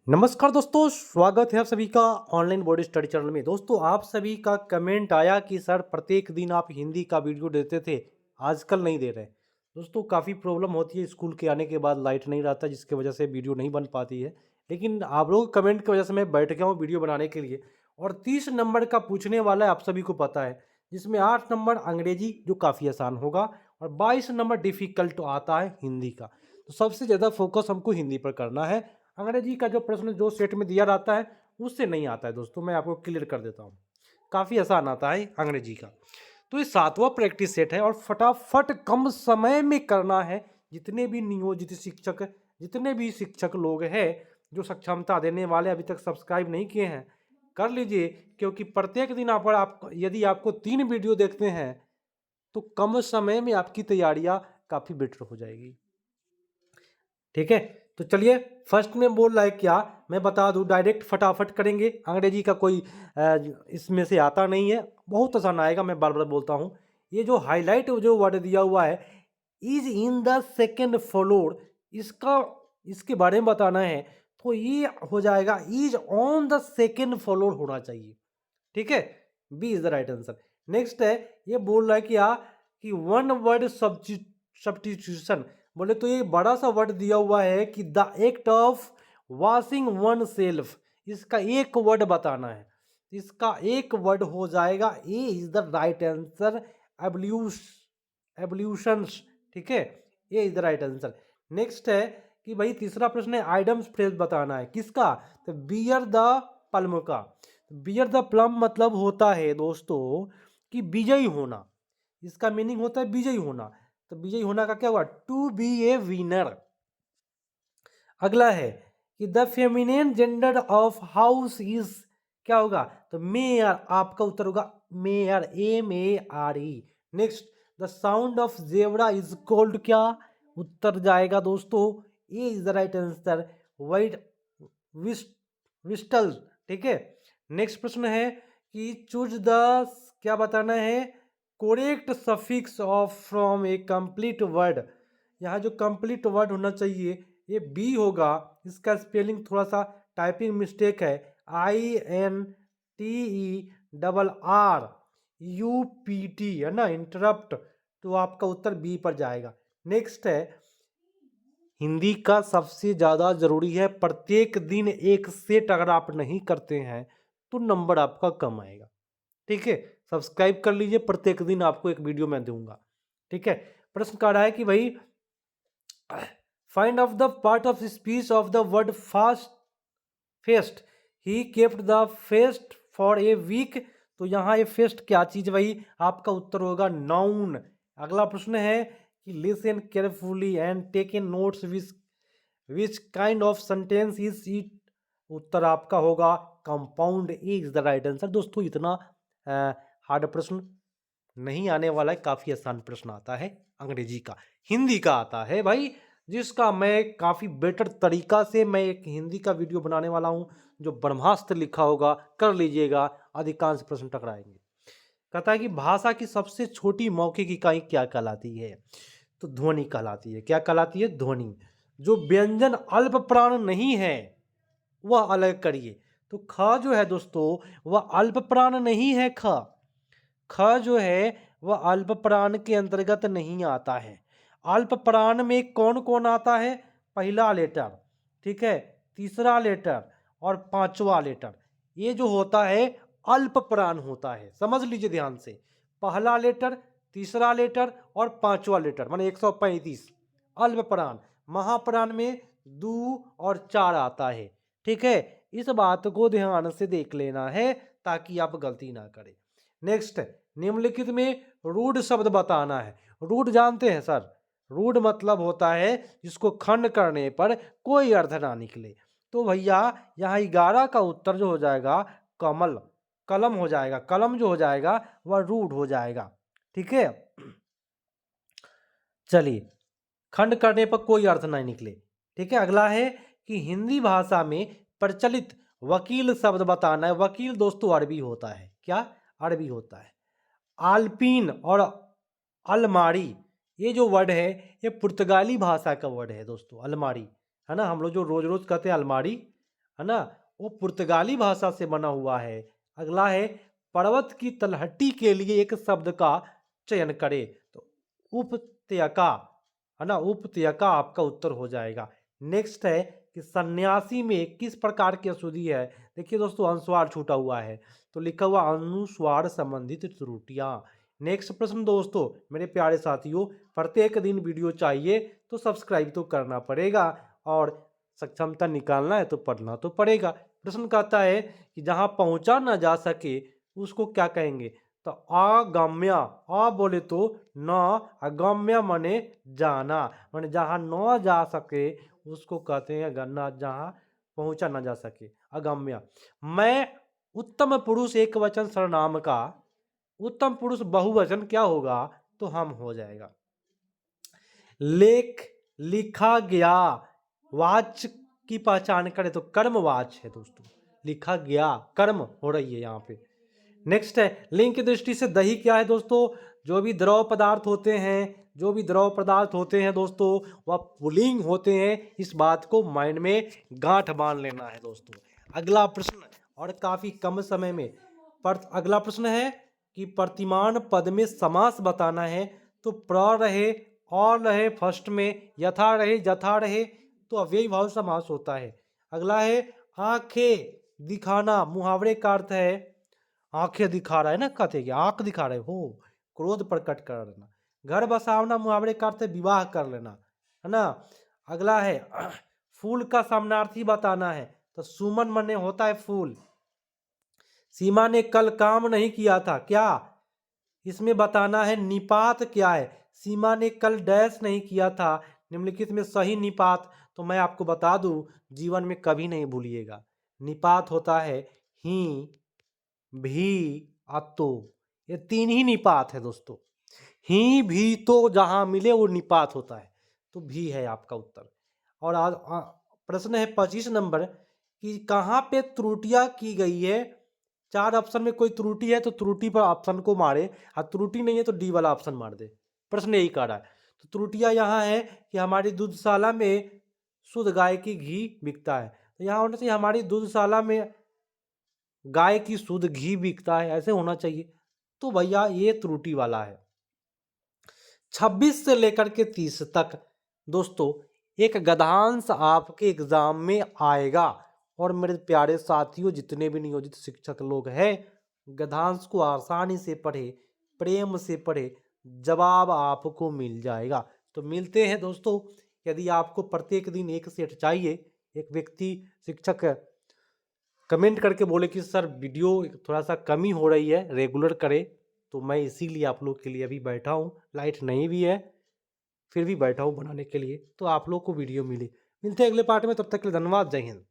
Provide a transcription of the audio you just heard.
नमस्कार दोस्तों, स्वागत है आप सभी का ऑनलाइन बोर्ड स्टडी चैनल में। दोस्तों, आप सभी का कमेंट आया कि सर प्रत्येक दिन आप हिंदी का वीडियो देते थे, आजकल नहीं दे रहे। दोस्तों, काफ़ी प्रॉब्लम होती है, स्कूल के आने के बाद लाइट नहीं रहता, जिसकी वजह से वीडियो नहीं बन पाती है। लेकिन आप लोगों के कमेंट की वजह से मैं बैठ गया हूँ वीडियो बनाने के लिए। और 30 नंबर का पूछने वाला है, आप सभी को पता है, जिसमें 8 नंबर अंग्रेजी जो काफ़ी आसान होगा और 22 नंबर डिफ़िकल्ट आता है हिंदी का। तो सबसे ज़्यादा फोकस हमको हिंदी पर करना है। अंग्रेजी का जो प्रश्न जो सेट में दिया रहता है उससे नहीं आता है। दोस्तों, मैं आपको क्लियर कर देता हूँ, काफ़ी आसान आता है अंग्रेजी का। तो ये 7वां प्रैक्टिस सेट है और फटाफट कम समय में करना है। जितने भी नियोजित शिक्षक, जितने भी शिक्षक लोग हैं जो सक्षमता देने वाले अभी तक सब्सक्राइब नहीं किए हैं, कर लीजिए। क्योंकि प्रत्येक दिन आप यदि आपको 3 वीडियो देखते हैं तो कम समय में आपकी तैयारियां काफ़ी बेटर हो जाएगी। ठीक है, तो चलिए, फर्स्ट में बोल रहा है क्या, मैं बता दूं, डायरेक्ट फटाफट करेंगे। अंग्रेजी का कोई इसमें से आता नहीं है, बहुत आसान आएगा। मैं बार बार बोलता हूं, ये जो हाईलाइट जो वर्ड दिया हुआ है, is in the second floor, इसका इसके बारे में बताना है। तो ये हो जाएगा is on the second floor होना चाहिए। ठीक है, B is the right answer. Next है, ये बोल रहा है क्या कि वन वर्ड सब्स्टिट्यूशन। बोले तो ये बड़ा सा वर्ड दिया हुआ है कि the act of washing one self, इसका एक वर्ड बताना है। इसका एक वर्ड हो जाएगा, A is the right answer, ablutions. ठीक है, A is the right answer. Next है कि भाई तीसरा प्रश्न है, आइडम्स फ्रेज बताना है किसका, तो बियर द पल्म का। बियर द प्लम मतलब होता है दोस्तों कि विजयी होना, इसका मीनिंग होता है विजयी होना। तो विजयी होना का क्या हुआ, टू बी ए विनर। अगला है कि the feminine gender of house is, क्या होगा, तो मेयर, आपका उत्तर होगा mare, MARE। Next, the sound of zebra is called, क्या उत्तर जाएगा दोस्तों, A is the right answer, white whistle. ठीक है, नेक्स्ट प्रश्न है कि चूज द, क्या बताना है, correct suffix of from A complete word. यहाँ जो कंप्लीट वर्ड होना चाहिए ये बी होगा। इसका स्पेलिंग थोड़ा सा टाइपिंग मिस्टेक है, INTERRUPT है ना, इंटरप्ट। तो आपका उत्तर बी पर जाएगा। नेक्स्ट है, हिंदी का सबसे ज़्यादा ज़रूरी है, प्रत्येक दिन एक सेट अगर आप नहीं करते हैं तो नंबर आपका कम आएगा। ठीक है, सब्सक्राइब कर लीजिए, प्रत्येक दिन आपको एक वीडियो मैं दूंगा। ठीक है, प्रश्न कह रहा है कि भाई find of the part of speech of the word fast feast, he kept the feast for a week. तो यहाँ ये फेस्ट क्या चीज, भाई आपका उत्तर होगा नाउन। अगला प्रश्न है कि listen carefully and take in notes which kind of sentence is it. उत्तर आपका होगा compound, A is the right answer. दोस्तों, इतना हार्ड प्रश्न नहीं आने वाला है, काफी आसान प्रश्न आता है अंग्रेजी का। हिंदी का आता है भाई, जिसका मैं काफी बेटर तरीका से मैं एक हिंदी का वीडियो बनाने वाला हूं, जो ब्रह्मास्त्र लिखा होगा, कर लीजिएगा, अधिकांश प्रश्न टकराएंगे। कहता है कि भाषा की सबसे छोटी मौखिक इकाई क्या कहलाती है, तो ध्वनि कहलाती है। क्या कहलाती है, ध्वनि। जो व्यंजन अल्प प्राण नहीं है वह अलग करिए। तो ख जो है दोस्तों, वह अल्प प्राण नहीं है। ख जो है वह अल्प प्राण के अंतर्गत नहीं आता है। अल्प प्राण में कौन कौन आता है, पहला लेटर, ठीक है, तीसरा लेटर और पांचवा लेटर, ये जो होता है अल्प प्राण होता है। समझ लीजिए ध्यान से, पहला लेटर, तीसरा लेटर और पांचवा लेटर, माने 135 अल्प प्राण। महाप्राण में 2 और 4 आता है। ठीक है, इस बात को ध्यान से देख लेना है ताकि आप गलती ना करें। नेक्स्ट, निम्नलिखित में रूढ़ शब्द बताना है। रूढ़ जानते हैं सर, रूढ़ मतलब होता है जिसको खंड करने पर कोई अर्थ ना निकले। तो भैया यहाँ 11 का उत्तर जो हो जाएगा कमल, कलम हो जाएगा। कलम जो हो जाएगा वह रूढ़ हो जाएगा। ठीक है, चलिए, खंड करने पर कोई अर्थ नहीं निकले। ठीक है, अगला है कि हिंदी भाषा में प्रचलित वकील शब्द बताना है। वकील दोस्तों अरबी होता है, क्या अरबी होता है। आल्पीन और अलमारी, ये जो वर्ड है ये पुर्तगाली भाषा का वर्ड है दोस्तों। अलमारी है ना, हम लोग जो रोज रोज कहते हैं अलमारी, है ना, वो पुर्तगाली भाषा से बना हुआ है। अगला है पर्वत की तलहटी के लिए एक शब्द का चयन करें। तो उपत्यका, है ना, उपत्यका आपका उत्तर हो जाएगा। नेक्स्ट है कि सन्यासी में किस प्रकार की अशुद्धि है। देखिए दोस्तों, अनुस्वार छूटा हुआ है तो लिखा हुआ अनुस्वार संबंधित त्रुटियां। नेक्स्ट प्रश्न दोस्तों, मेरे प्यारे साथियों, प्रत्येक दिन वीडियो चाहिए तो सब्सक्राइब तो करना पड़ेगा और सक्षमता निकालना है तो पढ़ना तो पड़ेगा। प्रश्न कहता है कि जहां पहुंचा ना जा सके उसको क्या कहेंगे। तो अगम्य, अ बोले तो न, अगम्य माने जाना, माने जहां न जा सके उसको कहते हैं गन्ना, जहां पहुंचा ना जा सके, अगम्य। मैं उत्तम पुरुष एक वचन सर्वनाम का उत्तम पुरुष बहुवचन क्या होगा, तो हम हो जाएगा। लेख, लिखा गया, वाच की पहचान करें तो कर्मवाच है दोस्तों, लिखा गया कर्म हो रही है यहाँ पे। नेक्स्ट है लिंग की दृष्टि से दही क्या है दोस्तों। जो भी द्रव पदार्थ होते हैं, जो भी द्रव पदार्थ होते हैं दोस्तों, वह पुल्लिंग होते हैं। इस बात को माइंड में गांठ बांध लेना है दोस्तों। अगला प्रश्न, और काफी कम समय में अगला प्रश्न है कि प्रतिमान पद में समास बताना है। तो प्र रहे, और रहे फर्स्ट में, यथा रहे, जथा रहे, तो अव्ययी भाव समास होता है। अगला है आंखें दिखाना, मुहावरे का अर्थ है आंखें दिखा रहा है ना, कहते हैं आंख दिखा रहे हो, क्रोध प्रकट कर लेना। घर बसावना, मुहावरे का अर्थ है विवाह कर लेना, है ना। अगला है फूल का समानार्थी बताना है। तो सुमन मने होता है फूल। सीमा ने कल काम नहीं किया था, क्या, इसमें बताना है निपात क्या है। सीमा ने कल डैश नहीं किया था, निम्नलिखित में सही निपात, तो मैं आपको बता दूं, जीवन में कभी नहीं भूलिएगा। निपात होता है ही, भी, अतो, ये तीन ही निपात है दोस्तों। ही भी तो जहां मिले वो निपात होता है, तो भी है आपका उत्तर। और आज प्रश्न है 25 नंबर कि कहाँ पे त्रुटियां की गई है। 4 ऑप्शन में कोई त्रुटि है तो त्रुटि पर ऑप्शन को मारे, और त्रुटि नहीं है तो डी वाला ऑप्शन मार दे। प्रश्न यही कह रहा है। तो त्रुटियां यहाँ है कि हमारी दूधशाला में शुद्ध गाय की घी बिकता है, तो यहाँ होना चाहिए हमारी दूधशाला में गाय की शुद्ध घी बिकता है, ऐसे होना चाहिए। तो भैया ये त्रुटि वाला है। 26 से लेकर के 30 तक दोस्तों एक गद्यांश आपके एग्जाम में आएगा। और मेरे प्यारे साथियों, जितने भी नियोजित शिक्षक लोग हैं, गद्यांश को आसानी से पढ़े, प्रेम से पढ़े, जवाब आपको मिल जाएगा। तो मिलते हैं दोस्तों। यदि आपको प्रत्येक दिन एक सेट चाहिए, एक व्यक्ति शिक्षक कमेंट करके बोले कि सर वीडियो थोड़ा सा कमी हो रही है, रेगुलर करे, तो मैं इसीलिए आप लोग के लिए अभी बैठा हूँ। लाइट नहीं भी है फिर भी बैठा हूँ बनाने के लिए, तो आप लोग को वीडियो मिले। मिलते हैं अगले पार्ट में, तब तक के लिए धन्यवाद, जय हिंद।